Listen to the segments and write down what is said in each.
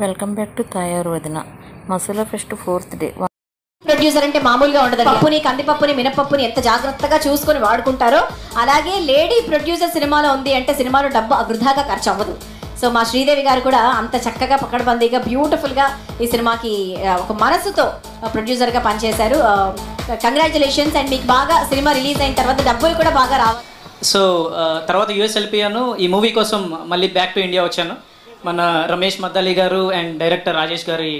Welcome back to తయారు వదిన masala pest 4th day. Producer అంటే మామూలుగా ఉండదు. పప్పుని, కందిపప్పుని, మినపప్పుని ఎంత జాగ్రత్తగా చూసుకొని వాడుకుంటారో అలాగే లేడీ ప్రొడ్యూసర్ సినిమాలో ఉంది అంటే సినిమాలో డబ్బు వృధాగా ఖర్చు అవ్వదు. సో మా శ్రీదేవి గారు కూడా అంత చక్కగా పక్కడబందీగా బ్యూటిఫుల్గా ఈ సినిమాకి ఒక మనసుతో ప్రొడ్యూసర్గా పనిచేశారు. కంగ్రాచులేషన్స్. అండ్ మీకు బాగా సినిమా రిలీజ్ అయిన తర్వాత డబ్బులు కూడా బాగా రావాలి. సో తర్వాత యూఎస్ వెళ్ళిపోయాను. ఈ మూవీ కోసం మళ్ళీ బ్యాక్ టు ఇండియా వచ్చాను. మన రమేష్ మద్దాలి గారు అండ్ డైరెక్టర్ రాజేష్ గారి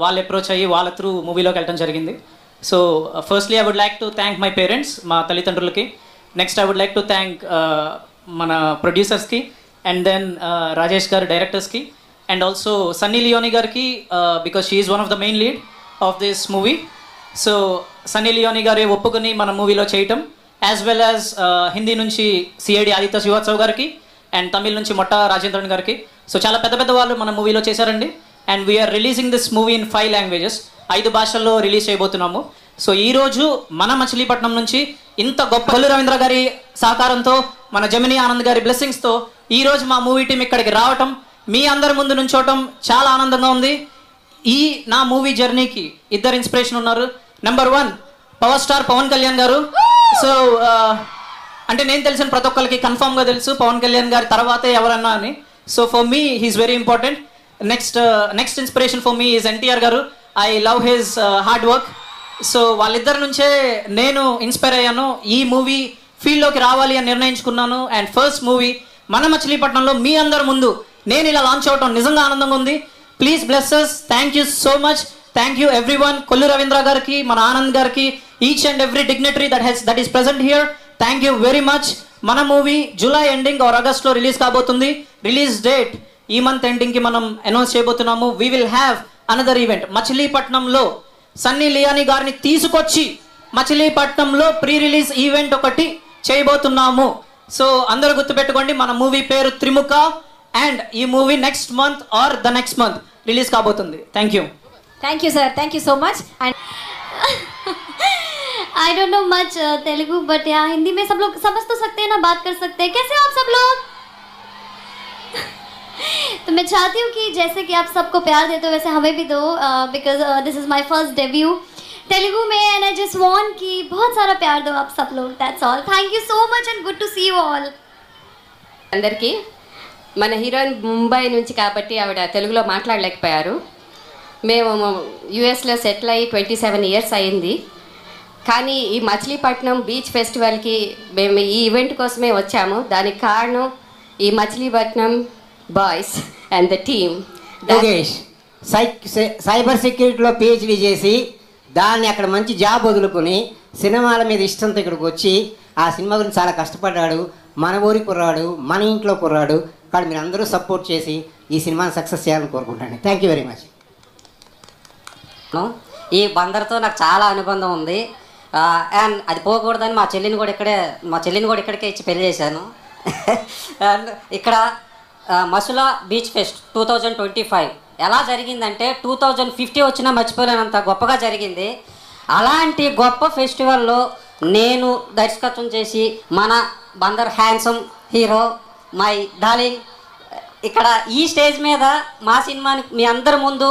వాళ్ళు అప్రోచ్ అయ్యి వాళ్ళ త్రూ మూవీలోకి వెళ్ళడం జరిగింది. So firstly I would like to thank my parents, మా తల్లిదండ్రులకి. Next I would like to thank మన ప్రొడ్యూసర్స్కి అండ్ దెన్ రాజేష్ గారు డైరెక్టర్స్కి అండ్ ఆల్సో సన్నీ లియోనీ గారికి because she is one of the main lead of this movie. So Sunny Leone గారే ఒప్పుకొని మన మూవీలో చేయటం, యాజ్ వెల్ యాజ్ హిందీ నుంచి సిఐడి ఆదిత్య శ్రీవాత్సవ్ గారికి అండ్ తమిళ్ నుంచి మొట్ట రాజేంద్రన్ గారికి. సో చాలా పెద్ద పెద్ద వాళ్ళు మన మూవీలో చేశారండి. And we are releasing this movie in 5 languages, 5 భాషల్లో రిలీజ్ చేయబోతున్నాము. సో ఈరోజు మన మచిలీపట్నం నుంచి ఇంత గొప్ప కొల్లు రవీంద్ర గారి సహకారంతో, మన జమినీ ఆనంద్ గారి బ్లెస్సింగ్స్తో ఈరోజు మా మూవీ టీం ఇక్కడికి రావటం, మీ అందరి ముందు నుంచోవటం చాలా ఆనందంగా ఉంది. ఈ నా మూవీ జర్నీకి ఇద్దరు ఇన్స్పిరేషన్ ఉన్నారు. Number 1 power star Pawan Kalyan గారు. సో అంటే నేను తెలిసిన ప్రతి ఒక్కరికి కన్ఫామ్గా తెలుసు పవన్ కళ్యాణ్ గారి తర్వాతే ఎవరన్నా అని. So for me he's very important. Next inspiration for me is NTR garu. I love his hard work. So వాళ్ళిద్దరి నుంచే నేను ఇన్స్పైర్ అయ్యాను, ఈ మూవీ ఫీల్డ్లోకి రావాలి అని నిర్ణయించుకున్నాను. అండ్ ఫస్ట్ మూవీ మన మచిలీపట్నంలో మీ అందరి ముందు నేను ఇలా లాంచ్ అవటం నిజంగా ఆనందంగా ఉంది. Please bless us. Thank you so much. Thank you everyone. Kollu Ravindra గారికి, మన ఆనంద్ గారికి, each and every dignitary that is present here, thank you very much. మన మూవీ జూలై ఎండింగ్ ఆర్ ఆగస్ట్లో రిలీజ్ కాబోతుంది. రిలీజ్ డేట్ ఈ మంత్ ఎండింగ్కి మనం అనౌన్స్ చేయబోతున్నాము. We will have another event మచిలీపట్నంలో. సన్నీ లియోనీ గారిని తీసుకొచ్చి మచిలీపట్నంలో ప్రీ రిలీజ్ ఈవెంట్ ఒకటి చేయబోతున్నాము. సో అందరూ గుర్తుపెట్టుకోండి, మన మూవీ పేరు త్రిముఖ. అండ్ ఈ movie next month or the next month release కాబోతుంది. Thank you. Thank you sir, thank you so much. And I don't know much Telugu but यहाँ हिंदी में सब लोग समझ तो सकते हैं ना, बात कर सकते हैं. कैसे हो आप सब लोग? तो मैं चाहती हूँ कि जैसे कि आप सबको प्यार देते हो वैसे हमें भी दो, because this is my first debut Telugu में. एंड आई जस्ट वॉन्ट कि बहुत सारा प्यार दो आप सब लोग. That's all. Thank you so much and good to see you all. అందరికీ మన హీరోయిన్ ముంబై నుంచి కాబట్టి ఆవిడ తెలుగులో మాట్లాడలేకపోయారు. మేము యుఎస్లో సెటిల్ అయ్యి 27 ఇయర్స్ అయింది. కానీ ఈ మచిలీపట్నం బీచ్ ఫెస్టివల్కి మేము ఈ ఈవెంట్ కోసమే వచ్చాము. దానికి కారణం ఈ Machilipatnam boys and the team. Yogesh cyber సెక్యూరిటీలో పిహెచ్డీ చేసి దాన్ని అక్కడ మంచి జాబ్ వదులుకొని సినిమాల మీద ఇష్టంతో ఇక్కడికి వచ్చి ఆ సినిమా గురించి చాలా కష్టపడ్డాడు. మన ఊరి కుర్రాడు, మన ఇంట్లో కుర్రాడు. కానీ మీరు అందరూ సపోర్ట్ చేసి ఈ సినిమాని సక్సెస్ చేయాలని కోరుకుంటాను. Thank you very much. ఈ బందర్తో నాకు చాలా అనుబంధం ఉంది. అండ్ అది పోకూడదని మా చెల్లిని కూడా ఇక్కడికే ఇచ్చి పెళ్లి చేశాను. అండ్ ఇక్కడ మసులా బీచ్ ఫెస్ట్ 2025 ఎలా జరిగిందంటే 2050 వచ్చినా మర్చిపోలేనంత గొప్పగా జరిగింది. అలాంటి గొప్ప ఫెస్టివల్లో నేను దర్శకత్వం చేసి మన Bandar handsome hero my darling ఇక్కడ ఈ స్టేజ్ మీద మా సినిమాని మీ అందరి ముందు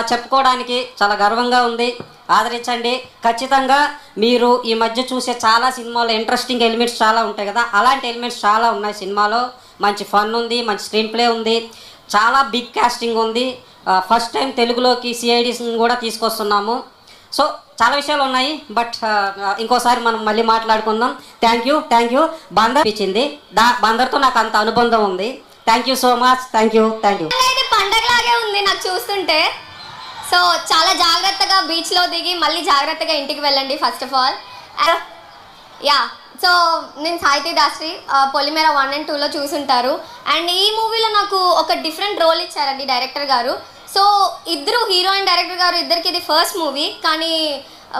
చెప్పుకోవడానికి చాలా గర్వంగా ఉంది. ఆదరించండి ఖచ్చితంగా. మీరు ఈ మధ్య చూసే చాలా సినిమాలో ఇంట్రెస్టింగ్ ఎలిమెంట్స్ చాలా ఉంటాయి కదా, అలాంటి ఎలిమెంట్స్ చాలా ఉన్నాయి సినిమాలో. మంచి ఫన్ ఉంది, మంచి స్క్రీన్ ప్లే ఉంది, చాలా బిగ్ కాస్టింగ్ ఉంది. ఫస్ట్ టైం తెలుగులోకి సిఐడీస్ని కూడా తీసుకొస్తున్నాము. సో చాలా విషయాలు ఉన్నాయి, బట్ ఇంకోసారి మనం మళ్ళీ మాట్లాడుకుందాం. Thank you. బందర్ ఇచ్చింది, బందర్తో నాకు అంత అనుబంధం ఉంది. Thank you so much. Thank you. పండగలాగే ఉంది నాకు చూస్తుంటే. సో చాలా జాగ్రత్తగా బీచ్లో దిగి మళ్ళీ జాగ్రత్తగా ఇంటికి వెళ్ళండి first of all. Yeah, so నేను సాహితీ దాస్రి పొలిమేర 1 and 2లో చూసుంటారు. అండ్ ఈ మూవీలో నాకు ఒక డిఫరెంట్ రోల్ ఇచ్చారండి డైరెక్టర్ గారు. సో ఇద్దరు హీరో అండ్ డైరెక్టర్ గారు ఇద్దరికి ఇది ఫస్ట్ మూవీ, కానీ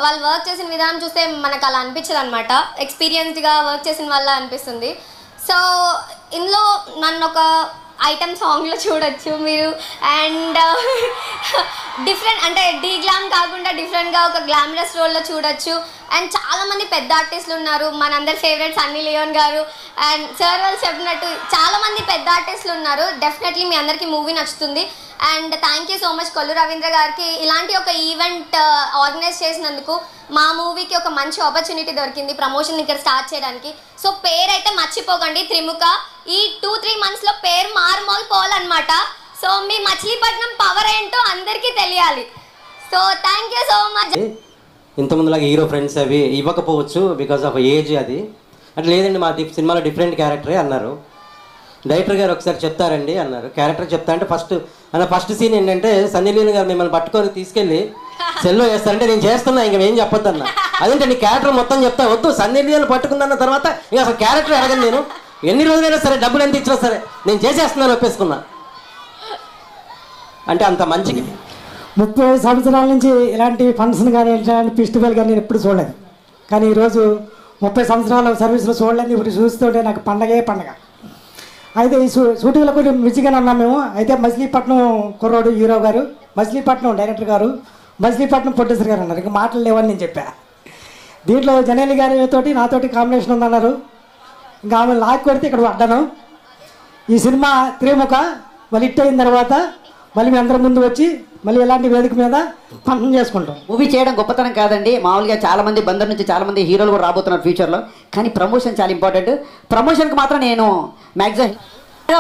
వాళ్ళు వర్క్ చేసిన విధానం చూస్తే మనకు అలా అనిపించదు అనమాట. ఎక్స్పీరియన్స్డ్గా వర్క్ చేసిన వల్ల అనిపిస్తుంది. సో ఇందులో నన్ను ఒక ఐటమ్ సాంగ్లో చూడొచ్చు మీరు. అండ్ డిఫరెంట్ అంటే డీ గ్లామ్ కాకుండా డిఫరెంట్గా ఒక గ్లామరస్ రోల్లో చూడొచ్చు. అండ్ చాలామంది పెద్ద ఆర్టిస్టులు ఉన్నారు. మనందరి ఫేవరెట్ సన్నీ లియోన్ గారు అండ్ సార్ వాళ్ళు చెప్పినట్టు చాలామంది పెద్ద ఆర్టిస్టులు ఉన్నారు. డెఫినెట్లీ మీ అందరికీ మూవీ నచ్చుతుంది. And thank you so much Kollu Ravindra గారికి ఇలాంటి ఒక ఈవెంట్ ఆర్గనైజ్ చేసినందుకు. మా మూవీకి ఒక మంచి ఆపర్చునిటీ దొరికింది ప్రమోషన్ ఇక్కడ స్టార్ట్ చేయడానికి. సో పేరు అయితే మర్చిపోకండి, త్రిముఖ. ఈ 2-3 మంత్స్లో పేరు మారుమోగిపోవాలన్నమాట. సో మీ మచిలీపట్నం పవర్ ఏంటో అందరికీ తెలియాలి. So thank you so much. ఇంతకుముందులాగా హీరో ఫ్రెండ్స్ అవి ఇవ్వకపోవచ్చు బికాస్ ఆఫ్ ఏజ్. అది అంటే లేదండి మా సినిమాలో డిఫరెంట్ క్యారెక్టరే అన్నారు. డైరెక్టర్ గారు ఒకసారి చెప్తారండి అన్నారు. క్యారెక్టర్ చెప్తా అంటే ఫస్ట్ సీన్ ఏంటంటే సన్నీ లియోన్ గారు మిమ్మల్ని పట్టుకొని తీసుకెళ్ళి సెల్లో వేస్తారంటే నేను చేస్తున్నా ఇంక ఏం చెప్పొద్దు అన్న. అదేంటే నీ క్యారెక్టర్ మొత్తం చెప్తా. వద్దు, సన్నీ లియోన్ పట్టుకున్న తర్వాత ఇక అసలు క్యారెక్టర్ అడగను నేను. ఎన్ని రోజులైనా సరే, డబ్బులు ఎంత ఇచ్చినా సరే నేను చేసేస్తున్నాను ఒప్పేసుకున్నా అంటే అంత మంచిగా. 30 సంవత్సరాల నుంచి ఇలాంటి ఫంక్షన్ కానీ ఇలాంటి ఫెస్టివల్ కానీ నేను ఎప్పుడు చూడలేదు. కానీ ఈరోజు 30 సంవత్సరాల సర్వీస్లో చూడలేదు. ఇప్పుడు చూస్తుంటే నాకు పండగే పండగ. అయితే ఈ షూటింగ్లో కొంచెం బిజీగానే ఉన్నాం మేము. అయితే మచిలీపట్నం కుర్రోడు హీరో గారు, మచిలీపట్నం డైరెక్టర్ గారు, మచిలీపట్నం ప్రొడ్యూసర్ గారు అన్నారు. ఇంకా మాటలు లేవని నేను చెప్పా. దీంట్లో జనేలి గారితోటి నాతోటి కాంబినేషన్ ఉందన్నారు. ఇంకా ఆమె లాక్ కొడితే ఇక్కడ పడ్డాను. ఈ సినిమా త్రిముఖ మళ్ళీ హిట్ అయిన తర్వాత మళ్ళీ మీ అందరి ముందు వచ్చి మళ్ళీ ఇలాంటి వేదిక మీద ఫంక్షన్ చేసుకుంటాం. మూవీ చేయడం గొప్పతనం కాదండి. మామూలుగా చాలామంది బందర్ నుంచి చాలామంది హీరోలు కూడా రాబోతున్నారు ఫ్యూచర్లో. కానీ ప్రమోషన్ చాలా ఇంపార్టెంట్. ప్రమోషన్కి మాత్రం నేను మ్యాక్సిమం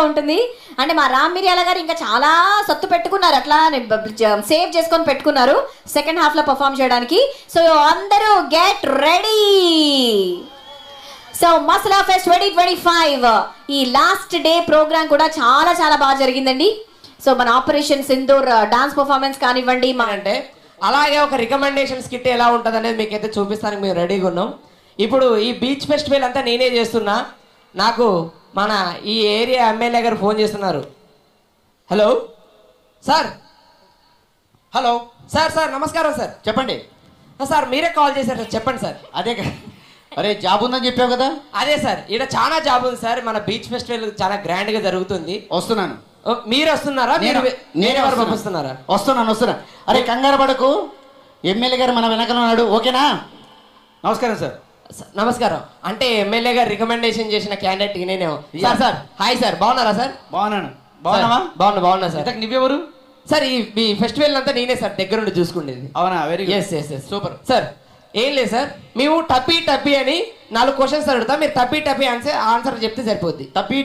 ఉంటుంది. అంటే మా రామ్ మిరియాల గారు ఇంకా చాలా సత్తు పెట్టుకున్నారు, అట్లా సేవ్ చేసుకొని పెట్టుకున్నారు సెకండ్ హాఫ్లో పర్ఫామ్ చేయడానికి. సో అందరూ get ready. So masala pest 2025 ఈ లాస్ట్ డే ప్రోగ్రామ్ కూడా చాలా చాలా బాగా జరిగిందండి. సో మన ఆపరేషన్ సింధూర్ డాన్స్ పర్ఫార్మెన్స్ కానివ్వండి, అంటే అలాగే ఒక రికమెండేషన్ స్కిట్ ఎలా ఉంటుంది అనేది మీకైతే చూపిస్తానికి మేము రెడీగా ఉన్నాం. ఇప్పుడు ఈ బీచ్ ఫెస్టివల్ అంతా నేనే చేస్తున్నా. నాకు మన ఈ ఏరియా ఎమ్మెల్యే గారు ఫోన్ చేస్తున్నారు. Hello sir. హలో సార్ నమస్కారం సార్. చెప్పండి సార్. మీరే కాల్ చేశారు సార్, చెప్పండి సార్. అదే అరే జాబ్ ఉందని చెప్పావు కదా. అదే సార్, ఇక్కడ చాలా జాబ్ ఉంది సార్. మన బీచ్ ఫెస్టివల్ చాలా గ్రాండ్గా జరుగుతుంది. వస్తున్నాను. మీరు వస్తున్నారా? నేను ఎవరు పంపిస్తున్నారా? వస్తున్నా. అరే కంగారు పడకు, ఎమ్మెల్యే గారు మన వెనకాల ఉన్నాడు. ఓకేనా? నమస్కారం సార్. నమస్కారం. అంటే ఎమ్మెల్యే గారు రికమెండేషన్ చేసిన క్యాండిడేట్ నేనే. సార్ హాయ్ సార్, బాగున్నారా సార్? బాగున్నాను. బాగున్నావా? బాగున్నా సార్. నువ్వెవరు సార్? ఈ ఫెస్టివల్ అంతా నేనే సార్ దగ్గరుండి చూసుకుండేది. అవునా? Very good. Yes super sir. ఏం లేదు సార్, మేము టపీ అని 4 క్వశ్చన్స్ అడుగుతాం. మీరు టపీ ఆన్సర్ చెప్తే సరిపోద్ది. టపీ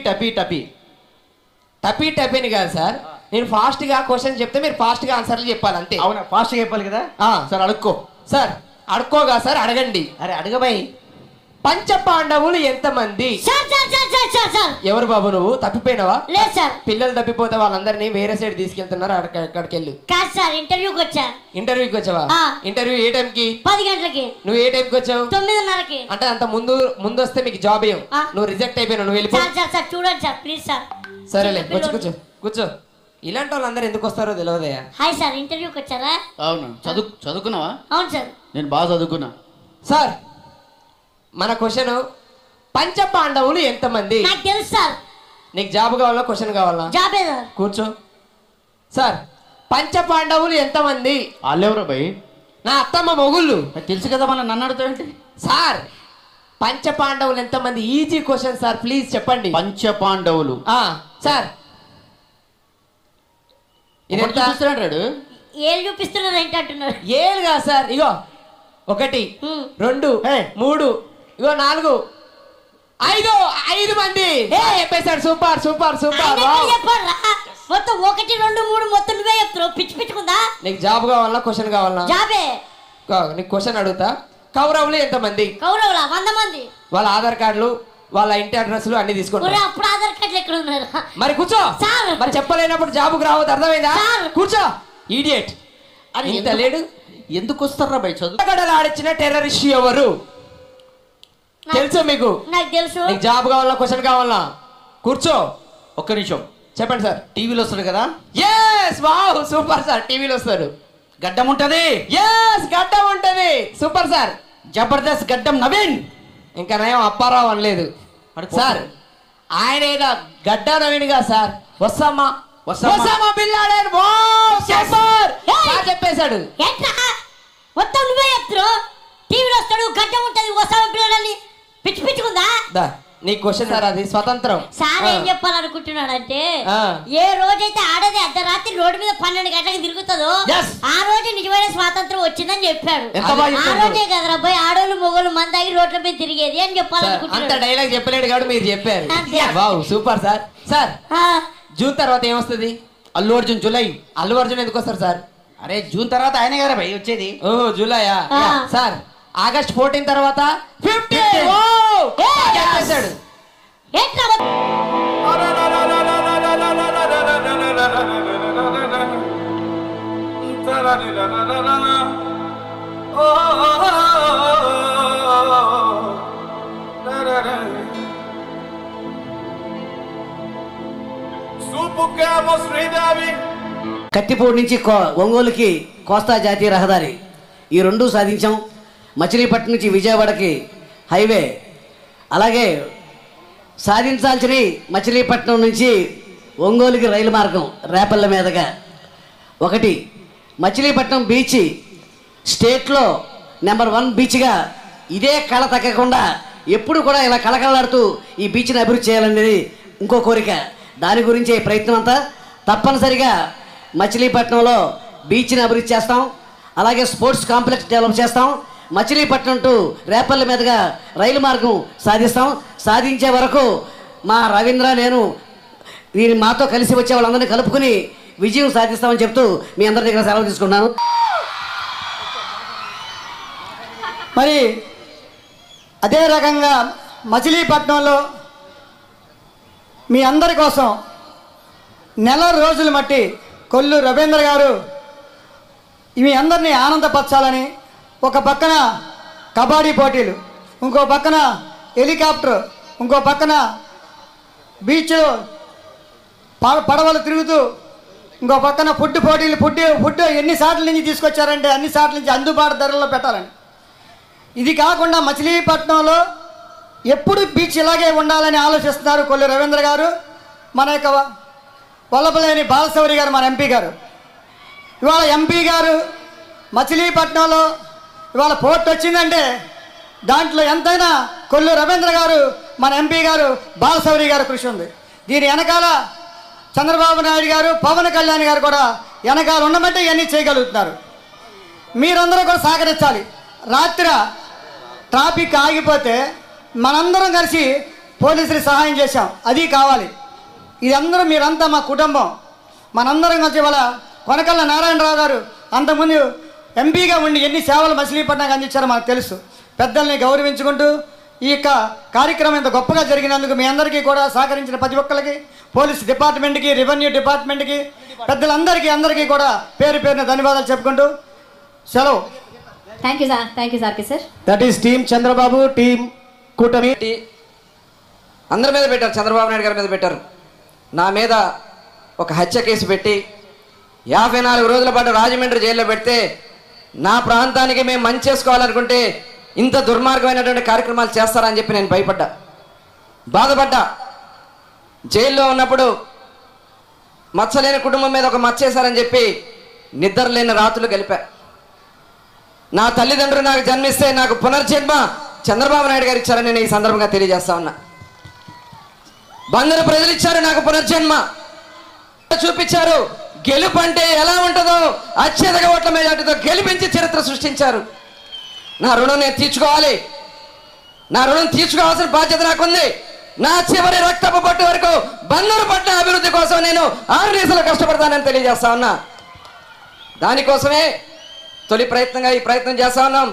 అని కాదు సార్, నేను ఫాస్ట్గా క్వశ్చన్స్ చెప్తే మీరు ఫాస్ట్గా ఆన్సర్లు చెప్పాలి అంతే. అవునా? ఫాస్ట్గా చెప్పాలి కదా సార్. అడుక్కో సార్. అడుక్కోగా సార్, అడగండి. అరే అడగబాయి. పంచ పాండవులు ఎంతమంది? ఎవరు బాబు నువ్వు? తప్పిపోయినావా? లేదు సార్. పిల్లలు తప్పిపోతే వాళ్ళందరినీ వేరే సైడ్ తీసుకెళ్తున్నారు. అక్కడికి వెళ్ళు. కాదు సార్, ఇంటర్వ్యూకి వచ్చా. ఇంటర్వ్యూకి వచ్చావా? ఇంటర్వ్యూ ఏ టైంకి? 10 గంటలకి. నువ్వు ఏ టైంకి వచ్చావు? 9:30కి. అంటే అంత ముందు వస్తే మీకు జాబ్ ఏం? నువ్వు రిజెక్ట్ అయిపోయినావు, నువ్వు వెళ్ళిపో. సార్ చూడండి సార్, ప్లీజ్ సార్. సరేలే, కూర్చో. ఇలాంటి వాళ్ళందరూ ఎందుకు వస్తారో తెలియదయా. హాయ్ సార్, ఇంటర్వ్యూకి వచ్చారా? అవును. చదువుకున్నావా? అవును సార్. నేను బాగా చదువుకున్నా సార్. మన క్వశ్చన్, పంచ పాండవులు ఎంతమంది? నాకు తెలుసు సార్. నీకు జాబ్ కావాలా క్వశ్చన్ కావాలా? జాబే సార్. కూర్చో. సార్, పంచ పాండవులు ఎంతమంది? వాళ్ళెవరో భయ్? నా అత్తమ్మ మొగుళ్ళు. తెలుసు కదా, మన నన్ను అడుగుతావేంటి? సార్, పంచ పాండవులు ఎంతమంది? ఈజీ క్వశ్చన్ సార్, ప్లీజ్ చెప్పండి. పంచ పాండవులు సార్. ఇది ఎంత చూస్తున్నాడు? ఏళ్ళు చూపిస్తున్నారు ఏంటి అంటున్నారు? ఏళ్ళు కాదు సార్. ఇగో 1 2 3 ఇగో 4 5 మంది చెప్పేశాడు. సూపర్. మొత్తం 1 2 3 మొత్తం నువ్వే చెప్తున్నావు. పిచ్చుకుందా? నీకు జాబ్ కావాలా క్వశ్చన్ కావాలా? జాబే. నీకు క్వశ్చన్ అడుగుతా. కౌరవులు ఎంతమంది? కౌరవులా 100 మంది. వాళ్ళ ఆధార్ కార్డులు, వాళ్ళ ఇంటి అడ్రస్లు అన్ని తీసుకుంటారు. అప్పుడు ఆధార్ కార్డులు ఎక్కడ ఉన్నారు? మరి కూర్చో. మరి చెప్పలేనప్పుడు జాబుకు రావద్దు, అర్థమైందా? కూర్చో. ఈడియట్. అని ఇంత లేడు. ఎందుకు వస్తారా భయ్? చదువుగడలాడిచిన టెర్రరిస్ట్ ఎవరు? తెలుసు మీకు? నాకు తెలుసు. నీకు జాబ్ కావాలా క్వశ్చన్ కావాలా? కూర్చో. ఒక్క నిమిషం చెప్పండి సార్. టీవీలో వస్తాడు కదా? Yes, wow, super sir. టీవీలో వస్తాడు. గడ్డం ఉంటది? ఎస్, గడ్డం ఉంటది. Super sir. జబర్దస్త్ గడ్డం నవీన్. ఇంకా నయం అప్పారావు అనలేదు సార్. ఆయన గడ్డ నవీన్గా సార్ వస్తామా బిల్లాడని చెప్పేశాడు. మొత్తం నువ్వే చెప్తారు. టీవీలో వస్తాడు, గడ్డ ఉంటది, వస్తామా పిల్లలని పిచ్చి పిచ్చుకుందా? నీ క్వశ్చన్ సార్, అది స్వతంత్రం. సార్ ఏం చెప్పాలనుకుంటున్నాడంటే ఏ రోజైతే ఆడది అర్ధరాత్రి రోడ్డు మీద 12 గంటలకు తిరుగుతుందో ఆ రోజు నిజమైన స్వాతంత్రం వచ్చిందని చెప్పాడు. ఆ రోజే కదరా అబ్బాయి ఆడోళ్ళు మొగోళ్ళు మందాగి రోడ్ల మీద తిరిగేది అని చెప్పాలనుకుంటున్నాడు. అంత డైలాగ్ చెప్పలేడు కాబట్టి మీరు చెప్పారు. Wow super sir. Sir June తర్వాత ఏమొస్తుంది? అల్లు అర్జున్ జూలై. అల్లు అర్జున్ ఎందుకు వస్తారు సార్? అరే జూన్ తర్వాత ఆయనే కదా భయ్ వచ్చేది. ఓహో జూలైయా సార్. ఆగస్ట్ 14 తర్వాత 50 చెప్పేశాడు. కత్తిపూడి నుంచి ఒంగోలుకి కోస్తా జాతీయ రహదారి, ఈ రెండు సాధించాం. మచిలీపట్నం నుంచి విజయవాడకి హైవే, అలాగే సాధించాల్సిన మచిలీపట్నం నుంచి ఒంగోలుకి రైలు మార్గం రేపల్ల మీదుగా. ఒకటి మచిలీపట్నం బీచ్ స్టేట్లో నెంబర్ 1 బీచ్గా ఇదే కళ తగ్గకుండా ఎప్పుడు కూడా ఇలా కళకళలాడుతూ ఈ బీచ్ని అభివృద్ధి చేయాలనేది ఇంకో కోరిక. దాని గురించే ప్రయత్నం అంతా. తప్పనిసరిగా మచిలీపట్నంలో బీచ్ని అభివృద్ధి చేస్తాం, అలాగే స్పోర్ట్స్ కాంప్లెక్స్ డెవలప్ చేస్తాం. మచిలీపట్నం టు రేపల్ల మీదుగా రైలు మార్గం సాధిస్తాం. సాధించే వరకు మా రవీంద్ర నేను దీన్ని మాతో కలిసి వచ్చే వాళ్ళందరినీ కలుపుకుని విజయం సాధిస్తామని చెప్తూ మీ అందరి దగ్గర సెలవు తీసుకున్నాను. మరి అదే రకంగా మచిలీపట్నంలో మీ అందరి కోసం నెల రోజులు మట్టి కొల్లు రవీంద్ర గారు మీ అందరినీ ఆనందపరచాలని ఒక పక్కన కబడ్డీ పోటీలు, ఇంకో పక్కన హెలికాప్టర్, ఇంకో పక్కన బీచ్లో పడవలు తిరుగుతూ, ఇంకో పక్కన ఫుడ్ పోటీలు. ఫుడ్ ఎన్ని సార్ల నుంచి తీసుకొచ్చారంటే అన్ని సార్ల నుంచి అందుబాటు ధరల్లో పెట్టాలని. ఇది కాకుండా మచిలీపట్నంలో ఎప్పుడు బీచ్ ఇలాగే ఉండాలని ఆలోచిస్తున్నారు కొల్లు రవీంద్ర గారు, మన యొక్క వల్లభనేని బాలశౌరి గారు, మన ఎంపీ గారు. ఇవాళ ఎంపీ గారు మచిలీపట్నంలో ఇవాళ పోర్ట్ వచ్చిందంటే దాంట్లో ఎంతైనా కొల్లు రవీంద్ర గారు, మన ఎంపీ గారు బాలశౌరి గారు కృషి ఉంది. దీని వెనకాల చంద్రబాబు నాయుడు గారు, పవన్ కళ్యాణ్ గారు కూడా వెనకాల ఉండమంటే ఇవన్నీ చేయగలుగుతున్నారు. మీరందరూ కూడా సహకరించాలి. రాత్రి ట్రాఫిక్ ఆగిపోతే మనందరం కలిసి పోలీసులకు సహాయం చేశాం, అది కావాలి. ఇది అందరూ మీరంతా మా కుటుంబం, మనందరం కలిసి ఇవాళ కొనకళ్ళ నారాయణరావు గారు అంతకుముందు ఎంపీగా ఉండి ఎన్ని సేవలు మచిలీపట్నానికి అందించారో మనకు తెలుసు. పెద్దల్ని గౌరవించుకుంటూ ఈ యొక్క కార్యక్రమం ఇంత గొప్పగా జరిగినందుకు మీ అందరికీ కూడా సహకరించిన ప్రతి ఒక్కరికి, పోలీస్ డిపార్ట్మెంట్కి, రెవెన్యూ డిపార్ట్మెంట్కి, అందరికీ కూడా పేరు పేరున ధన్యవాదాలు చెప్పుకుంటూ సెలవు. Thank you sir. That is team Chandrababu, team కూటమి. అందరి మీద పెట్టారు, చంద్రబాబు నాయుడు గారి మీద పెట్టారు. నా మీద ఒక హత్య కేసు పెట్టి 54 రోజుల పాటు రాజమండ్రి జైల్లో పెడితే నా ప్రాంతానికి మేము మంచి చేసుకోవాలనుకుంటే ఇంత దుర్మార్గమైనటువంటి కార్యక్రమాలు చేస్తారని చెప్పి నేను భయపడ్డా, బాధపడ్డా. జైల్లో ఉన్నప్పుడు మచ్చలేని కుటుంబం మీద ఒక మచ్చ వేశారని చెప్పి నిద్ర లేని రాత్రులు గలిపా. నా తల్లిదండ్రులు నాకు జన్మిస్తే నాకు పునర్జన్మ చంద్రబాబు నాయుడు గారు ఇచ్చారని నేను ఈ సందర్భంగా తెలియజేస్తా ఉన్నా. బందరు ప్రజలు ఇచ్చారు నాకు పునర్జన్మ, చూపించారు గెలుపు అంటే ఎలా ఉంటుందో. అత్యధిక ఓట్ల మెజార్టీతో గెలిపించి చరిత్ర సృష్టించారు. నా రుణం నేను తీర్చుకోవాలి, నా రుణం తీర్చుకోవాల్సిన బాధ్యత నాకుంది. నా చివరి రక్తపు పట్టు వరకు బందరు పట్ల అభివృద్ధి కోసం నేను 6 దేశాలు కష్టపడతానని తెలియజేస్తా ఉన్నా. దానికోసమే తొలి ప్రయత్నంగా ఈ ప్రయత్నం చేస్తా ఉన్నాం.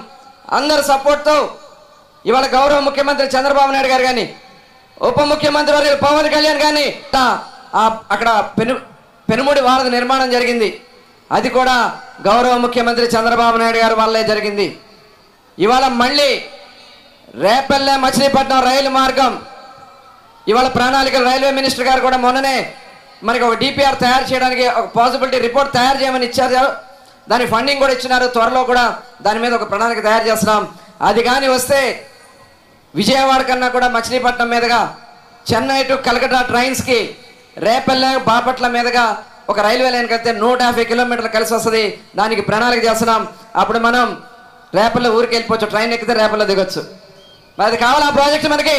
అందరి సపోర్ట్తో ఇవాళ గౌరవ ముఖ్యమంత్రి చంద్రబాబు నాయుడు గారు కానీ, ఉప ముఖ్యమంత్రి వర్యులు పవన్ కళ్యాణ్ కానీ అక్కడ పెనుముడి వారధి నిర్మాణం జరిగింది. అది కూడా గౌరవ ముఖ్యమంత్రి చంద్రబాబు నాయుడు గారి వల్లే జరిగింది. ఇవాళ మళ్ళీ రేపల్లె మచిలీపట్నం రైలు మార్గం ఇవాళ ప్రణాళికలు రైల్వే మినిస్టర్ గారు కూడా మొన్ననే మనకి ఒక డిపిఆర్ తయారు చేయడానికి ఒక పాసిబిలిటీ రిపోర్ట్ తయారు చేయమని ఇచ్చారు. దాని ఫండింగ్ కూడా ఇచ్చినారు. త్వరలో కూడా దాని మీద ఒక ప్రణాళిక తయారు చేస్తున్నాం. అది కానీ వస్తే విజయవాడ కన్నా కూడా మచిలీపట్నం మీదుగా చెన్నై టు కలకత్తా ట్రైన్స్కి రేపల్లె బాపట్ల మీదుగా ఒక రైల్వే లైన్కి వెళ్తే 150 కిలోమీటర్లు కలిసి వస్తుంది. దానికి ప్రణాళిక చేస్తున్నాం. అప్పుడు మనం రేపల్లో ఊరికి వెళ్ళిపోవచ్చు, ట్రైన్ ఎక్కితే రేపల్లో దిగొచ్చు. మరి అది కావాలా ప్రాజెక్ట్ మనకి?